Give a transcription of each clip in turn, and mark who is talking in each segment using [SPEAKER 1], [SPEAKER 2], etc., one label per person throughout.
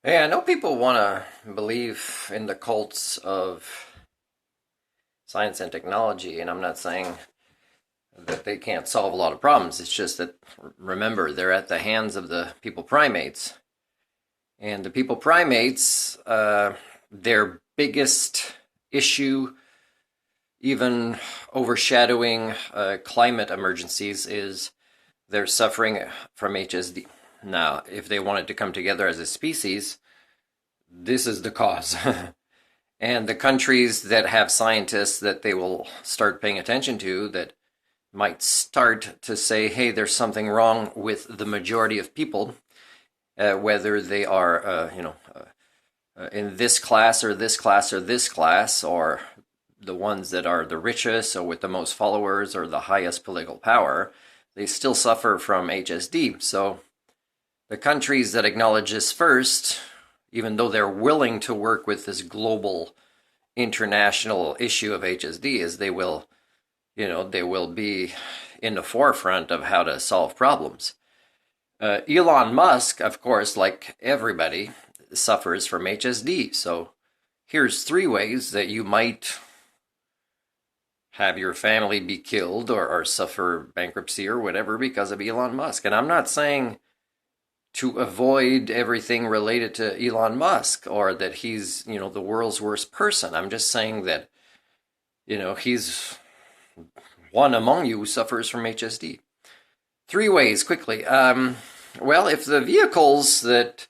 [SPEAKER 1] Hey, I know people want to believe in the cults of science and technology, and I'm not saying that they can't solve a lot of problems. It's just that, remember, they're at the hands of the people primates. And the people primates, their biggest issue, even overshadowing climate emergencies, is they're suffering from HSD. Now, if they wanted to come together as a species, this is the cause. And the countries that have scientists that they will start paying attention to that might start to say, hey, there's something wrong with the majority of people, whether they are, in this class or this class or this class, or the ones that are the richest or with the most followers or the highest political power, they still suffer from HSD. So the countries that acknowledge this first, even though they're willing to work with this global international issue of HSD, is they will, they will be in the forefront of how to solve problems. Elon Musk, of course, like everybody, suffers from HSD. So here's three ways that you might have your family be killed or suffer bankruptcy or whatever because of Elon Musk. And I'm not saying to avoid everything related to Elon Musk or that he's, the world's worst person. I'm just saying that, he's one among you who suffers from HSD. Three ways, quickly. Well, if the vehicles that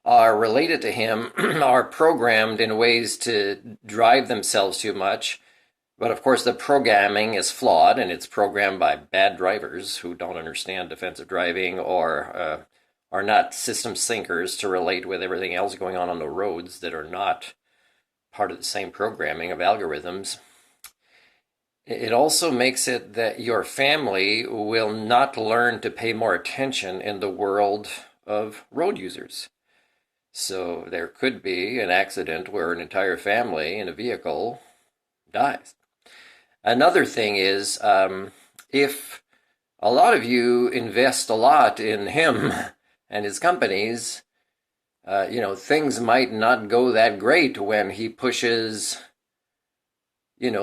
[SPEAKER 1] are related to him are programmed in ways to drive themselves too much, but of course the programming is flawed and it's programmed by bad drivers who don't understand defensive driving or are not system sinkers to relate with everything else going on the roads that are not part of the same programming of algorithms. It also makes it that your family will not learn to pay more attention in the world of road users. So there could be an accident where an entire family in a vehicle dies. Another thing is, if a lot of you invest a lot in him and his companies, things might not go that great when he pushes,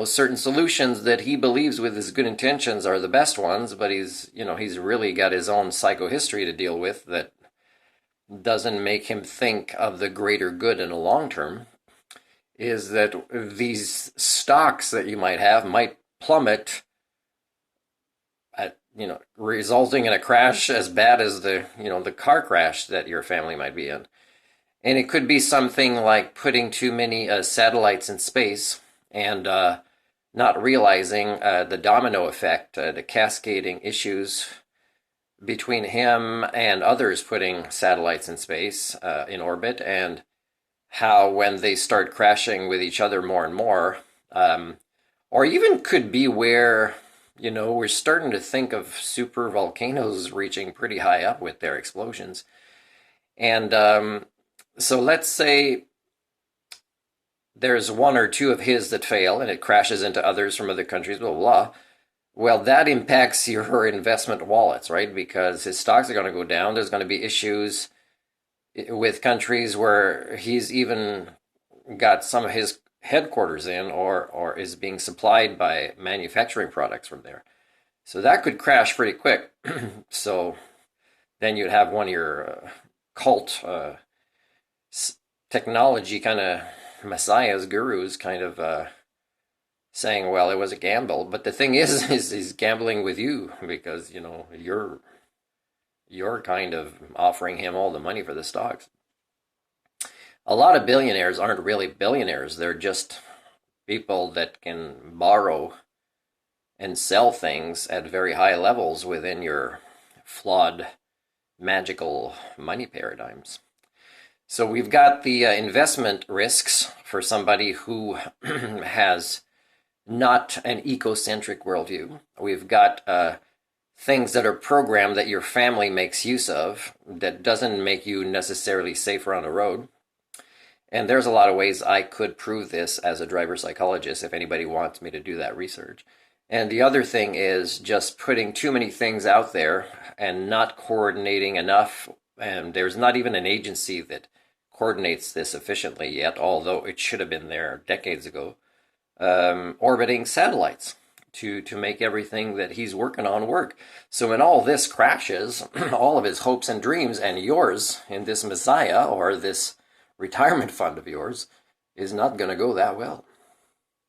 [SPEAKER 1] certain solutions that he believes with his good intentions are the best ones, but he's really got his own psychohistory to deal with that doesn't make him think of the greater good in the long term. Is that these stocks that you might have might plummet at, resulting in a crash as bad as the car crash that your family might be in. And it could be something like putting too many satellites in space and not realizing the domino effect, the cascading issues between him and others putting satellites in space in orbit, and how when they start crashing with each other more and more, or even could be where, we're starting to think of super volcanoes reaching pretty high up with their explosions. And so let's say there's one or two of his that fail and it crashes into others from other countries, blah, blah, blah. Well, that impacts your investment wallets, right? Because his stocks are going to go down. There's going to be issues with countries where he's even got some of his headquarters in or is being supplied by manufacturing products from there. So that could crash pretty quick. So then you'd have one of your cult technology kind of messiahs, gurus, kind of saying, well, it was a gamble. But the thing is he's gambling with you because, you're kind of offering him all the money for the stocks. A lot of billionaires aren't really billionaires. They're just people that can borrow and sell things at very high levels within your flawed, magical money paradigms. So we've got the investment risks for somebody who has not an ecocentric worldview. We've got things that are programmed that your family makes use of that doesn't make you necessarily safer on the road. And there's a lot of ways I could prove this as a driver psychologist if anybody wants me to do that research. And the other thing is just putting too many things out there and not coordinating enough. And there's not even an agency that coordinates this efficiently yet, although it should have been there decades ago. Orbiting satellites to make everything that he's working on work. So when all this crashes, all of his hopes and dreams, and yours in this Messiah or this retirement fund of yours, is not going to go that well.